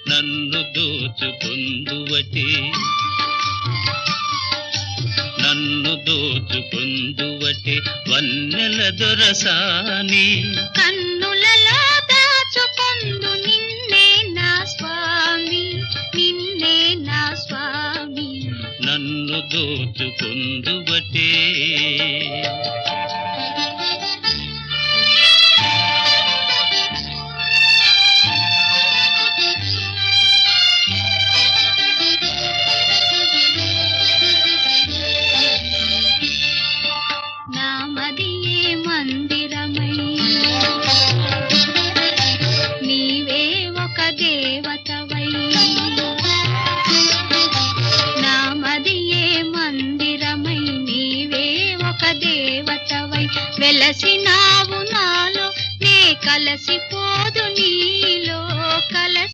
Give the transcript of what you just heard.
నన్ను దోచుకొందువటే నన్ను దోచుకొందువటే వన్నెల దొరసాని కన్నులలో దాచుకొందు నిన్నే నా స్వామి నిన్నే నా స్వామి నన్ను దోచుకొందువటే నామదియే మందిరమై నీవే ఒక దేవతవై నామదియే మందిరమై నీవే ఒక దేవతవై వెలసినావు నాలో నే కలసిపోదు నీ